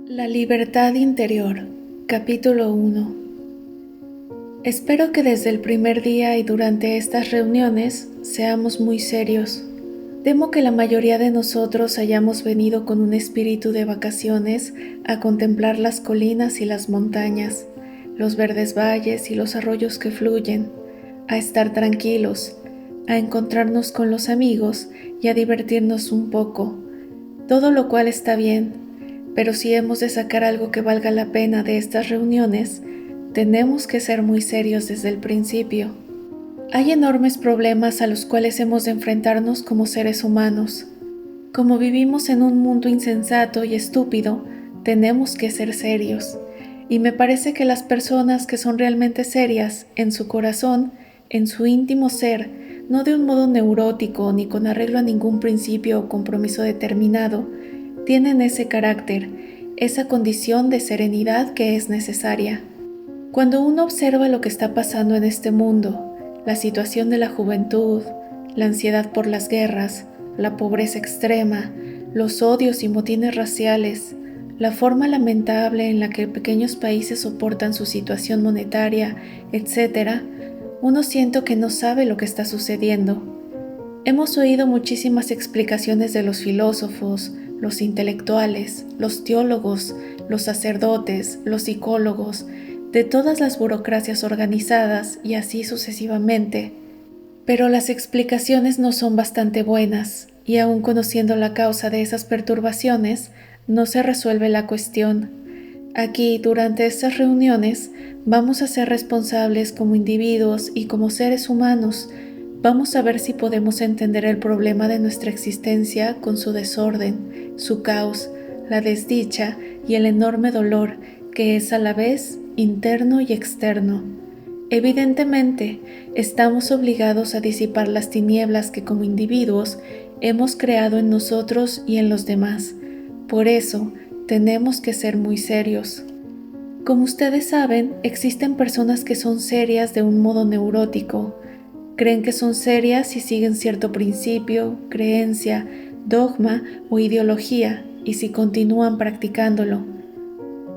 La libertad interior, capítulo 1. Espero que desde el primer día y durante estas reuniones seamos muy serios. Temo que la mayoría de nosotros hayamos venido con un espíritu de vacaciones a contemplar las colinas y las montañas, los verdes valles y los arroyos que fluyen, a estar tranquilos, a encontrarnos con los amigos y a divertirnos un poco, todo lo cual está bien. Pero si hemos de sacar algo que valga la pena de estas reuniones, tenemos que ser muy serios desde el principio. Hay enormes problemas a los cuales hemos de enfrentarnos como seres humanos. Como vivimos en un mundo insensato y estúpido, tenemos que ser serios. Y me parece que las personas que son realmente serias, en su corazón, en su íntimo ser, no de un modo neurótico ni con arreglo a ningún principio o compromiso determinado, tienen ese carácter, esa condición de serenidad que es necesaria. Cuando uno observa lo que está pasando en este mundo, la situación de la juventud, la ansiedad por las guerras, la pobreza extrema, los odios y motines raciales, la forma lamentable en la que pequeños países soportan su situación monetaria, etc., uno siente que no sabe lo que está sucediendo. Hemos oído muchísimas explicaciones de los filósofos, los intelectuales, los teólogos, los sacerdotes, los psicólogos, de todas las burocracias organizadas y así sucesivamente. Pero las explicaciones no son bastante buenas y aun conociendo la causa de esas perturbaciones, no se resuelve la cuestión. Aquí, durante estas reuniones, vamos a ser responsables como individuos y como seres humanos. Vamos a ver si podemos entender el problema de nuestra existencia con su desorden, su caos, la desdicha y el enorme dolor que es a la vez interno y externo. Evidentemente, estamos obligados a disipar las tinieblas que como individuos hemos creado en nosotros y en los demás. Por eso, tenemos que ser muy serios. Como ustedes saben, existen personas que son serias de un modo neurótico. Creen que son serias si siguen cierto principio, creencia, dogma o ideología y si continúan practicándolo.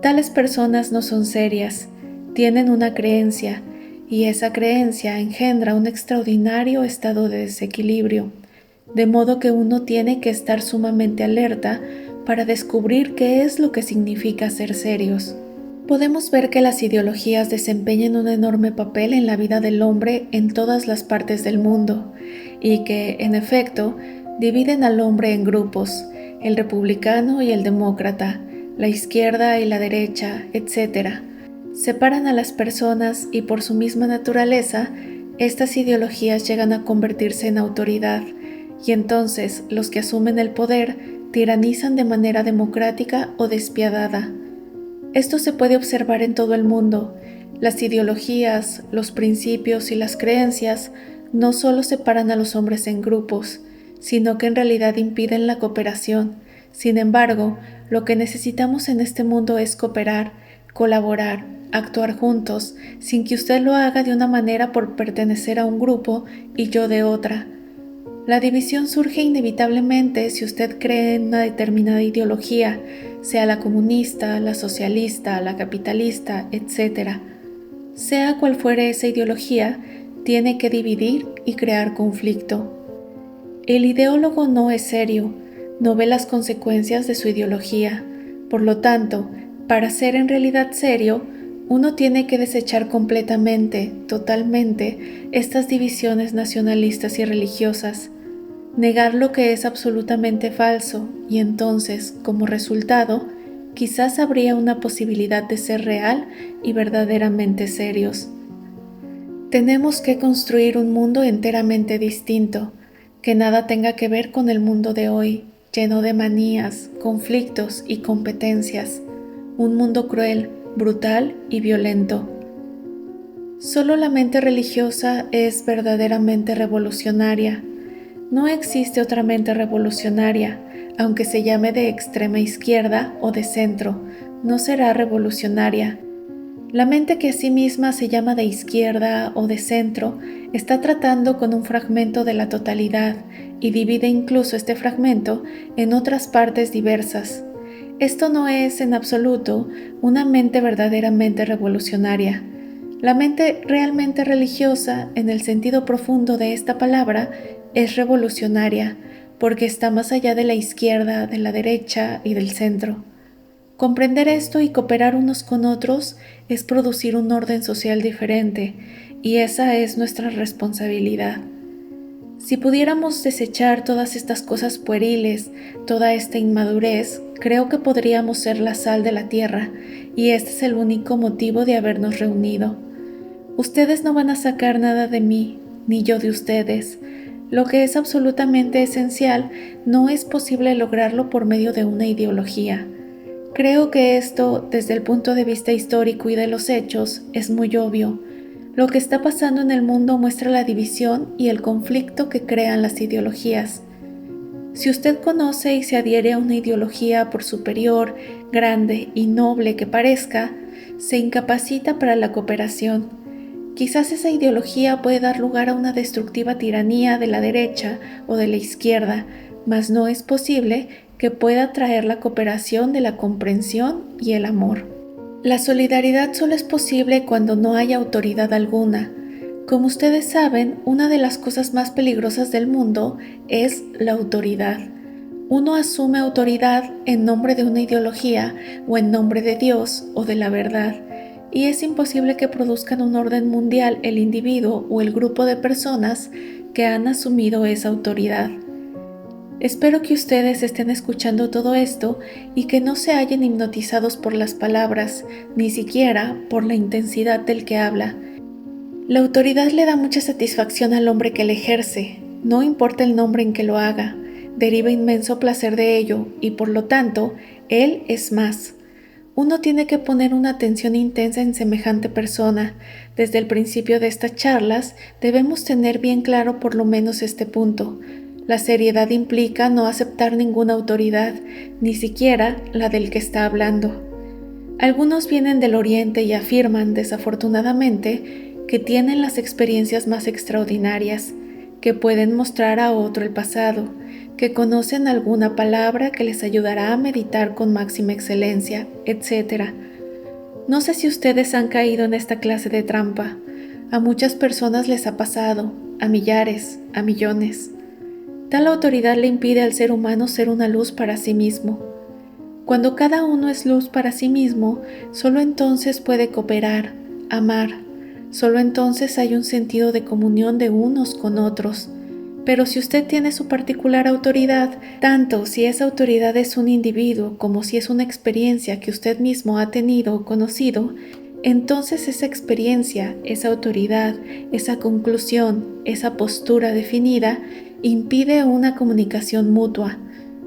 Tales personas no son serias, tienen una creencia y esa creencia engendra un extraordinario estado de desequilibrio, de modo que uno tiene que estar sumamente alerta para descubrir qué es lo que significa ser serios. Podemos ver que las ideologías desempeñan un enorme papel en la vida del hombre en todas las partes del mundo y que, en efecto, dividen al hombre en grupos, el republicano y el demócrata, la izquierda y la derecha, etc. Separan a las personas y por su misma naturaleza, estas ideologías llegan a convertirse en autoridad y entonces los que asumen el poder tiranizan de manera democrática o despiadada. Esto se puede observar en todo el mundo. Las ideologías, los principios y las creencias no solo separan a los hombres en grupos, sino que en realidad impiden la cooperación. Sin embargo, lo que necesitamos en este mundo es cooperar, colaborar, actuar juntos, sin que usted lo haga de una manera por pertenecer a un grupo y yo de otra. La división surge inevitablemente si usted cree en una determinada ideología, sea la comunista, la socialista, la capitalista, etc. Sea cual fuere esa ideología, tiene que dividir y crear conflicto. El ideólogo no es serio, no ve las consecuencias de su ideología. Por lo tanto, para ser en realidad serio, uno tiene que desechar completamente, totalmente, estas divisiones nacionalistas y religiosas, negar lo que es absolutamente falso y entonces, como resultado, quizás habría una posibilidad de ser real y verdaderamente serios. Tenemos que construir un mundo enteramente distinto, que nada tenga que ver con el mundo de hoy, lleno de manías, conflictos y competencias, un mundo cruel, brutal y violento. Solo la mente religiosa es verdaderamente revolucionaria. No existe otra mente revolucionaria, aunque se llame de extrema izquierda o de centro, no será revolucionaria. La mente que a sí misma se llama de izquierda o de centro está tratando con un fragmento de la totalidad y divide incluso este fragmento en otras partes diversas. Esto no es en absoluto una mente verdaderamente revolucionaria. La mente realmente religiosa, en el sentido profundo de esta palabra, es revolucionaria, porque está más allá de la izquierda, de la derecha y del centro. Comprender esto y cooperar unos con otros es producir un orden social diferente, y esa es nuestra responsabilidad. Si pudiéramos desechar todas estas cosas pueriles, toda esta inmadurez, creo que podríamos ser la sal de la tierra, y este es el único motivo de habernos reunido. Ustedes no van a sacar nada de mí, ni yo de ustedes. Lo que es absolutamente esencial no es posible lograrlo por medio de una ideología. Creo que esto, desde el punto de vista histórico y de los hechos, es muy obvio. Lo que está pasando en el mundo muestra la división y el conflicto que crean las ideologías. Si usted conoce y se adhiere a una ideología, por superior, grande y noble que parezca, se incapacita para la cooperación. Quizás esa ideología puede dar lugar a una destructiva tiranía de la derecha o de la izquierda, mas no es posible que pueda traer la cooperación de la comprensión y el amor. La solidaridad solo es posible cuando no hay autoridad alguna. Como ustedes saben, una de las cosas más peligrosas del mundo es la autoridad. Uno asume autoridad en nombre de una ideología o en nombre de Dios o de la verdad, y es imposible que produzcan un orden mundial el individuo o el grupo de personas que han asumido esa autoridad. Espero que ustedes estén escuchando todo esto y que no se hallen hipnotizados por las palabras, ni siquiera por la intensidad del que habla. La autoridad le da mucha satisfacción al hombre que la ejerce, no importa el nombre en que lo haga, deriva inmenso placer de ello y por lo tanto, él es más. Uno tiene que poner una atención intensa en semejante persona. Desde el principio de estas charlas debemos tener bien claro por lo menos este punto. La seriedad implica no aceptar ninguna autoridad, ni siquiera la del que está hablando. Algunos vienen del Oriente y afirman, desafortunadamente, que tienen las experiencias más extraordinarias, que pueden mostrar a otro el pasado, que conocen alguna palabra que les ayudará a meditar con máxima excelencia, etc. No sé si ustedes han caído en esta clase de trampa. A muchas personas les ha pasado, a millares, a millones. Tal autoridad le impide al ser humano ser una luz para sí mismo. Cuando cada uno es luz para sí mismo, solo entonces puede cooperar, amar. Solo entonces hay un sentido de comunión de unos con otros. Pero si usted tiene su particular autoridad, tanto si esa autoridad es un individuo como si es una experiencia que usted mismo ha tenido o conocido, entonces esa experiencia, esa autoridad, esa conclusión, esa postura definida, impide una comunicación mutua.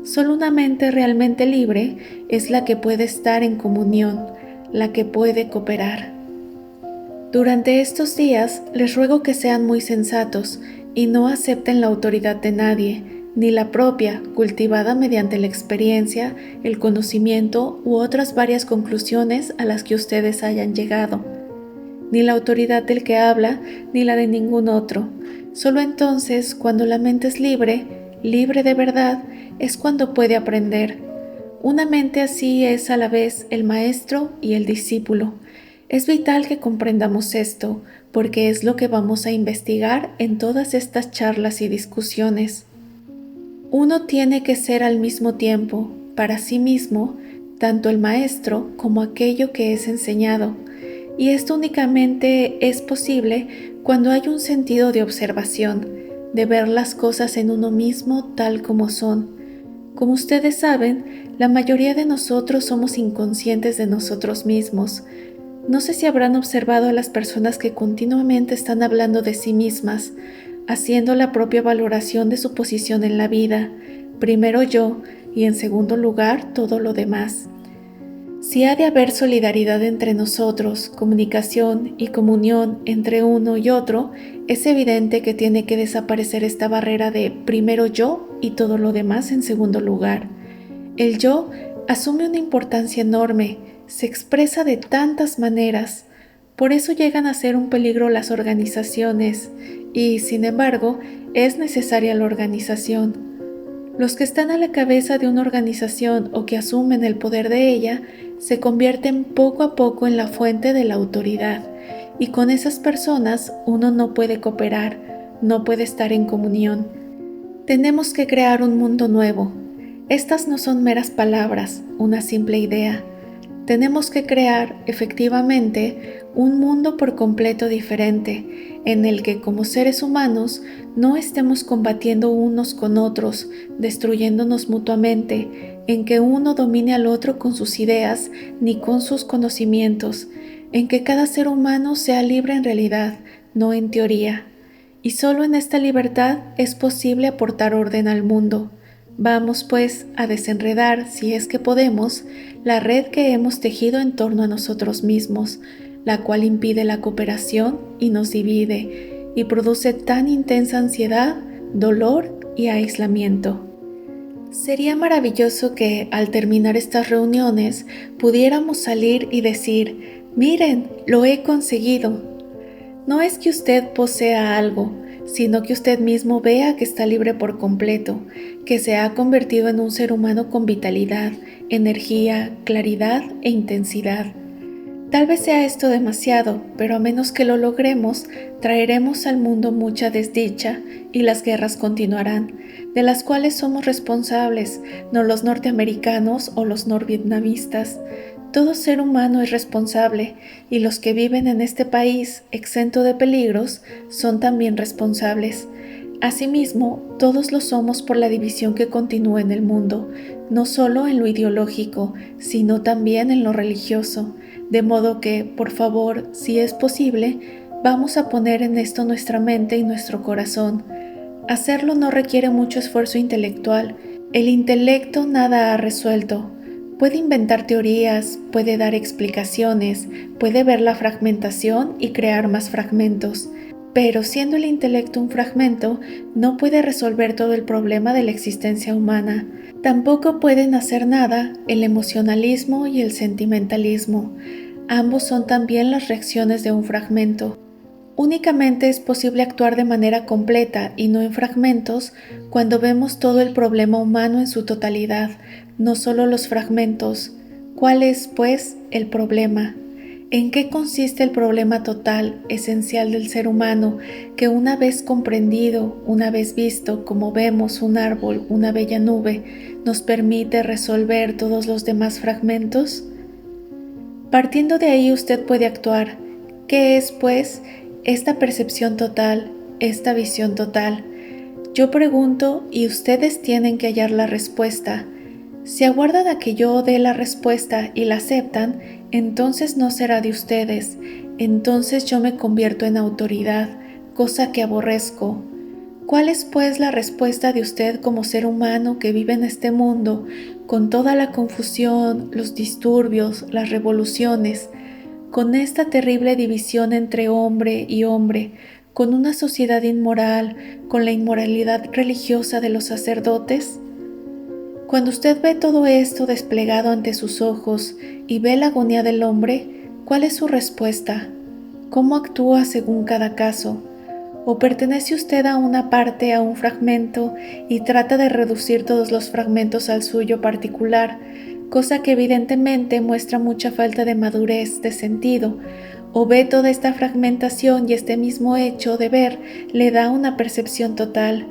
Solo una mente realmente libre es la que puede estar en comunión, la que puede cooperar. Durante estos días les ruego que sean muy sensatos y no acepten la autoridad de nadie, ni la propia, cultivada mediante la experiencia, el conocimiento u otras varias conclusiones a las que ustedes hayan llegado. Ni la autoridad del que habla, ni la de ningún otro. Solo entonces, cuando la mente es libre, libre de verdad, es cuando puede aprender. Una mente así es a la vez el maestro y el discípulo. Es vital que comprendamos esto, porque es lo que vamos a investigar en todas estas charlas y discusiones. Uno tiene que ser al mismo tiempo, para sí mismo, tanto el maestro como aquello que es enseñado, y esto únicamente es posible cuando hay un sentido de observación, de ver las cosas en uno mismo tal como son. Como ustedes saben, la mayoría de nosotros somos inconscientes de nosotros mismos. No sé si habrán observado a las personas que continuamente están hablando de sí mismas, haciendo la propia valoración de su posición en la vida, primero yo y en segundo lugar todo lo demás. Si ha de haber solidaridad entre nosotros, comunicación y comunión entre uno y otro, es evidente que tiene que desaparecer esta barrera de primero yo y todo lo demás en segundo lugar. El yo asume una importancia enorme, se expresa de tantas maneras, por eso llegan a ser un peligro las organizaciones y, sin embargo, es necesaria la organización. Los que están a la cabeza de una organización o que asumen el poder de ella se convierten poco a poco en la fuente de la autoridad, y con esas personas uno no puede cooperar, no puede estar en comunión. Tenemos que crear un mundo nuevo. Estas no son meras palabras, una simple idea. Tenemos que crear, efectivamente, un mundo por completo diferente, en el que como seres humanos no estemos combatiendo unos con otros, destruyéndonos mutuamente, en que uno domine al otro con sus ideas ni con sus conocimientos, en que cada ser humano sea libre en realidad, no en teoría. Y solo en esta libertad es posible aportar orden al mundo. Vamos, pues, a desenredar, si es que podemos, la red que hemos tejido en torno a nosotros mismos, la cual impide la cooperación y nos divide, y produce tan intensa ansiedad, dolor y aislamiento. Sería maravilloso que, al terminar estas reuniones, pudiéramos salir y decir: «Miren, lo he conseguido». No es que usted posea algo, sino que usted mismo vea que está libre por completo, que se ha convertido en un ser humano con vitalidad, energía, claridad e intensidad. Tal vez sea esto demasiado, pero a menos que lo logremos, traeremos al mundo mucha desdicha y las guerras continuarán, de las cuales somos responsables, no los norteamericanos o los norvietnamistas. Todo ser humano es responsable, y los que viven en este país, exento de peligros, son también responsables. Asimismo, todos lo somos por la división que continúa en el mundo, no solo en lo ideológico, sino también en lo religioso. De modo que, por favor, si es posible, vamos a poner en esto nuestra mente y nuestro corazón. Hacerlo no requiere mucho esfuerzo intelectual. El intelecto nada ha resuelto. Puede inventar teorías, puede dar explicaciones, puede ver la fragmentación y crear más fragmentos. Pero siendo el intelecto un fragmento, no puede resolver todo el problema de la existencia humana. Tampoco pueden hacer nada el emocionalismo y el sentimentalismo. Ambos son también las reacciones de un fragmento. Únicamente es posible actuar de manera completa y no en fragmentos cuando vemos todo el problema humano en su totalidad, no solo los fragmentos. ¿Cuál es, pues, el problema? ¿En qué consiste el problema total, esencial del ser humano, que una vez comprendido, una vez visto, como vemos un árbol, una bella nube, nos permite resolver todos los demás fragmentos? Partiendo de ahí usted puede actuar. ¿Qué es, pues, esta percepción total, esta visión total? Yo pregunto y ustedes tienen que hallar la respuesta. Si aguardan a que yo dé la respuesta y la aceptan, entonces no será de ustedes, entonces yo me convierto en autoridad, cosa que aborrezco. ¿Cuál es pues la respuesta de usted como ser humano que vive en este mundo, con toda la confusión, los disturbios, las revoluciones, con esta terrible división entre hombre y hombre, con una sociedad inmoral, con la inmoralidad religiosa de los sacerdotes? Cuando usted ve todo esto desplegado ante sus ojos y ve la agonía del hombre, ¿cuál es su respuesta? ¿Cómo actúa según cada caso? ¿O pertenece usted a una parte, a un fragmento, y trata de reducir todos los fragmentos al suyo particular, cosa que evidentemente muestra mucha falta de madurez de sentido? ¿O ve toda esta fragmentación y este mismo hecho de ver le da una percepción total?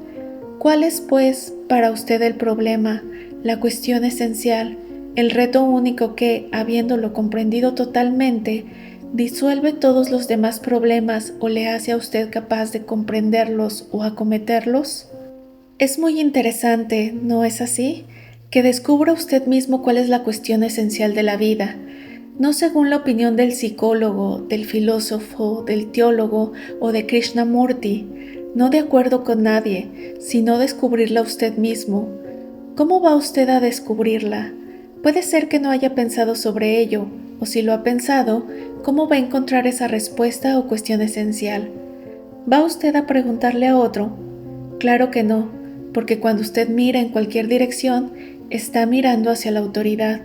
¿Cuál es, pues, para usted el problema, la cuestión esencial, el reto único que, habiéndolo comprendido totalmente, disuelve todos los demás problemas o le hace a usted capaz de comprenderlos o acometerlos? Es muy interesante, ¿no es así?, que descubra usted mismo cuál es la cuestión esencial de la vida, no según la opinión del psicólogo, del filósofo, del teólogo o de Krishnamurti, no de acuerdo con nadie, sino descubrirla usted mismo. ¿Cómo va usted a descubrirla? Puede ser que no haya pensado sobre ello, o si lo ha pensado, ¿cómo va a encontrar esa respuesta o cuestión esencial? ¿Va usted a preguntarle a otro? Claro que no, porque cuando usted mira en cualquier dirección, está mirando hacia la autoridad.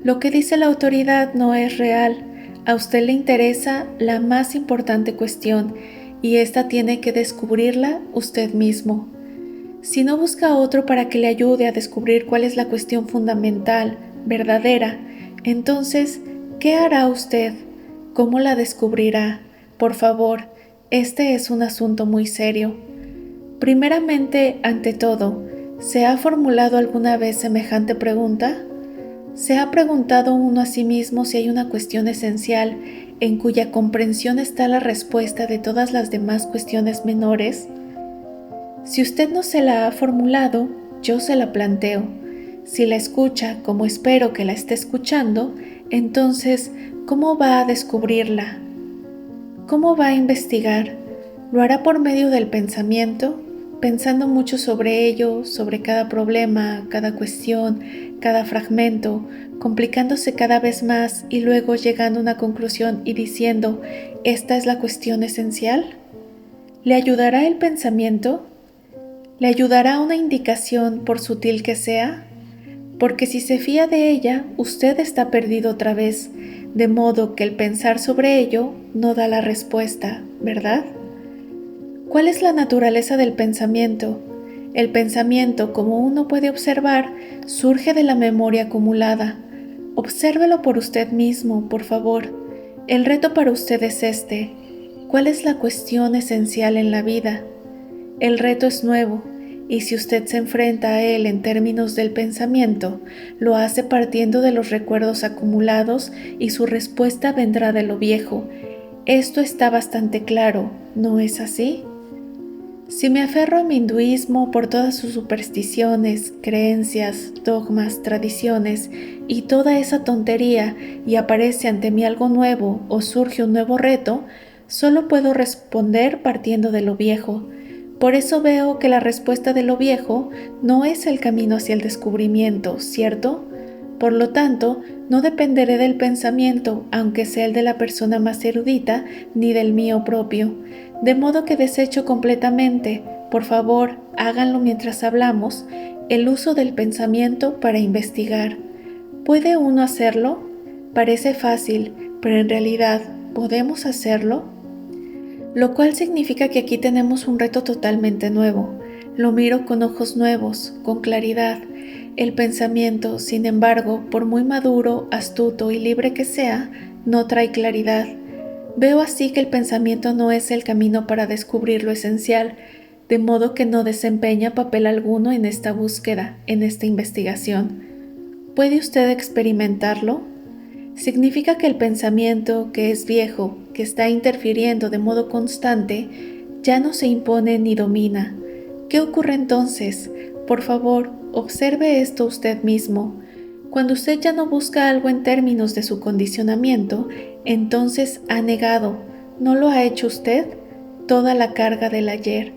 Lo que dice la autoridad no es real. A usted le interesa la más importante cuestión, y ésta tiene que descubrirla usted mismo. Si no busca otro para que le ayude a descubrir cuál es la cuestión fundamental, verdadera, entonces, ¿qué hará usted? ¿Cómo la descubrirá? Por favor, este es un asunto muy serio. Primeramente, ante todo, ¿se ha formulado alguna vez semejante pregunta? ¿Se ha preguntado uno a sí mismo si hay una cuestión esencial en cuya comprensión está la respuesta de todas las demás cuestiones menores? Si usted no se la ha formulado, yo se la planteo. Si la escucha como espero que la esté escuchando, entonces, ¿cómo va a descubrirla? ¿Cómo va a investigar? ¿Lo hará por medio del pensamiento? Pensando mucho sobre ello, sobre cada problema, cada cuestión, cada fragmento, complicándose cada vez más y luego llegando a una conclusión y diciendo, ¿esta es la cuestión esencial? ¿Le ayudará el pensamiento? ¿Le ayudará una indicación por sutil que sea? Porque si se fía de ella, usted está perdido otra vez, de modo que el pensar sobre ello no da la respuesta, ¿verdad? ¿Cuál es la naturaleza del pensamiento? El pensamiento, como uno puede observar, surge de la memoria acumulada. Obsérvelo por usted mismo, por favor. El reto para usted es este. ¿Cuál es la cuestión esencial en la vida? El reto es nuevo, y si usted se enfrenta a él en términos del pensamiento, lo hace partiendo de los recuerdos acumulados y su respuesta vendrá de lo viejo. Esto está bastante claro, ¿no es así? Si me aferro a mi hinduismo por todas sus supersticiones, creencias, dogmas, tradiciones y toda esa tontería y aparece ante mí algo nuevo o surge un nuevo reto, solo puedo responder partiendo de lo viejo. Por eso veo que la respuesta de lo viejo no es el camino hacia el descubrimiento, ¿cierto? Por lo tanto, no dependeré del pensamiento, aunque sea el de la persona más erudita, ni del mío propio. De modo que desecho completamente, por favor, háganlo mientras hablamos, el uso del pensamiento para investigar. ¿Puede uno hacerlo? Parece fácil, pero en realidad, ¿podemos hacerlo? Lo cual significa que aquí tenemos un reto totalmente nuevo. Lo miro con ojos nuevos, con claridad. El pensamiento, sin embargo, por muy maduro, astuto y libre que sea, no trae claridad. Veo así que el pensamiento no es el camino para descubrir lo esencial, de modo que no desempeña papel alguno en esta búsqueda, en esta investigación. ¿Puede usted experimentarlo? Significa que el pensamiento, que es viejo, que está interfiriendo de modo constante, ya no se impone ni domina. ¿Qué ocurre entonces? Por favor, observe esto usted mismo. Cuando usted ya no busca algo en términos de su condicionamiento, entonces ha negado, ¿no lo ha hecho usted? Toda la carga del ayer.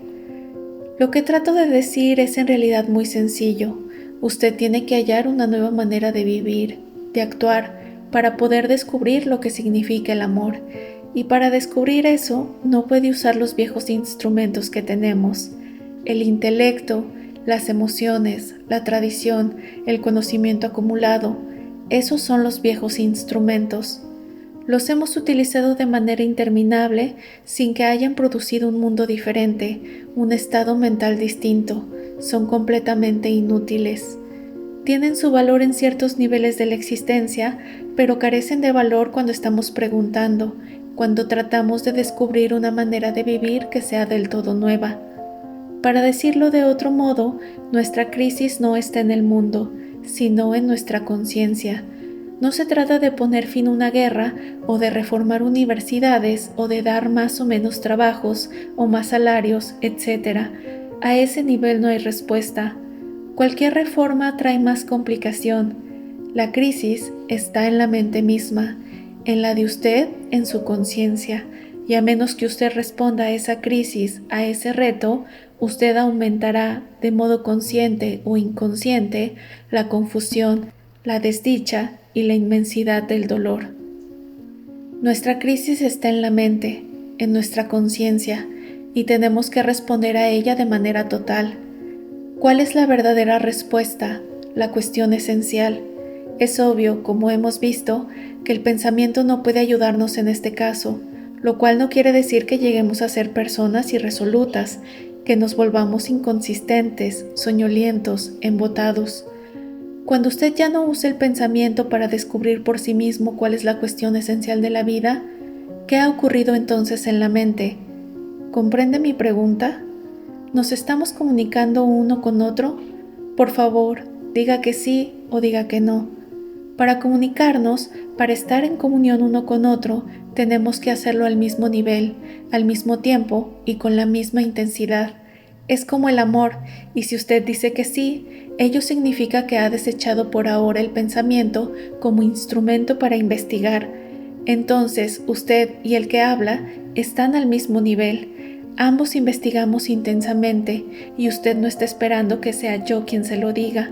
Lo que trato de decir es en realidad muy sencillo. Usted tiene que hallar una nueva manera de vivir, de actuar, para poder descubrir lo que significa el amor. Y para descubrir eso, no puede usar los viejos instrumentos que tenemos. El intelecto, las emociones, la tradición, el conocimiento acumulado, esos son los viejos instrumentos. Los hemos utilizado de manera interminable sin que hayan producido un mundo diferente, un estado mental distinto. Son completamente inútiles. Tienen su valor en ciertos niveles de la existencia, pero carecen de valor cuando estamos preguntando, cuando tratamos de descubrir una manera de vivir que sea del todo nueva. Para decirlo de otro modo, nuestra crisis no está en el mundo, sino en nuestra conciencia. No se trata de poner fin a una guerra o de reformar universidades o de dar más o menos trabajos o más salarios, etc. A ese nivel no hay respuesta. Cualquier reforma trae más complicación. La crisis está en la mente misma, en la de usted, en su conciencia, y a menos que usted responda a esa crisis, a ese reto, usted aumentará, de modo consciente o inconsciente, la confusión, la desdicha y la inmensidad del dolor. Nuestra crisis está en la mente, en nuestra conciencia, y tenemos que responder a ella de manera total. ¿Cuál es la verdadera respuesta? La cuestión esencial. Es obvio, como hemos visto, que el pensamiento no puede ayudarnos en este caso, lo cual no quiere decir que lleguemos a ser personas irresolutas, que nos volvamos inconsistentes, soñolientos, embotados. Cuando usted ya no usa el pensamiento para descubrir por sí mismo cuál es la cuestión esencial de la vida, ¿qué ha ocurrido entonces en la mente? ¿Comprende mi pregunta? ¿Nos estamos comunicando uno con otro? Por favor, diga que sí o diga que no. Para comunicarnos, para estar en comunión uno con otro, tenemos que hacerlo al mismo nivel, al mismo tiempo y con la misma intensidad. Es como el amor, y si usted dice que sí, ello significa que ha desechado por ahora el pensamiento como instrumento para investigar. Entonces, usted y el que habla están al mismo nivel. Ambos investigamos intensamente y usted no está esperando que sea yo quien se lo diga.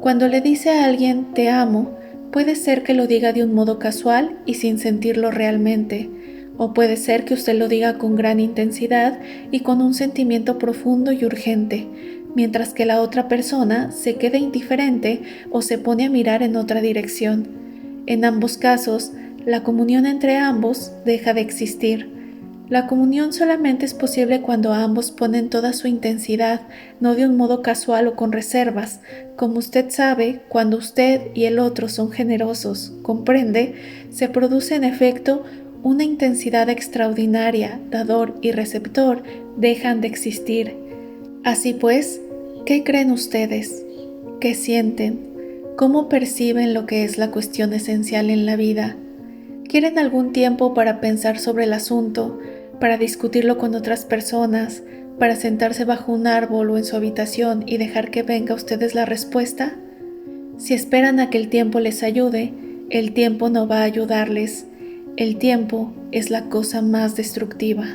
Cuando le dice a alguien te amo, puede ser que lo diga de un modo casual y sin sentirlo realmente, o puede ser que usted lo diga con gran intensidad y con un sentimiento profundo y urgente, mientras que la otra persona se queda indiferente o se pone a mirar en otra dirección. En ambos casos, la comunión entre ambos deja de existir. La comunión solamente es posible cuando ambos ponen toda su intensidad, no de un modo casual o con reservas. Como usted sabe, cuando usted y el otro son generosos, comprende, se produce en efecto una intensidad extraordinaria, dador y receptor dejan de existir. Así pues, ¿qué creen ustedes? ¿Qué sienten? ¿Cómo perciben lo que es la cuestión esencial en la vida? ¿Quieren algún tiempo para pensar sobre el asunto, para discutirlo con otras personas, para sentarse bajo un árbol o en su habitación y dejar que venga a ustedes la respuesta? Si esperan a que el tiempo les ayude, el tiempo no va a ayudarles. El tiempo es la cosa más destructiva.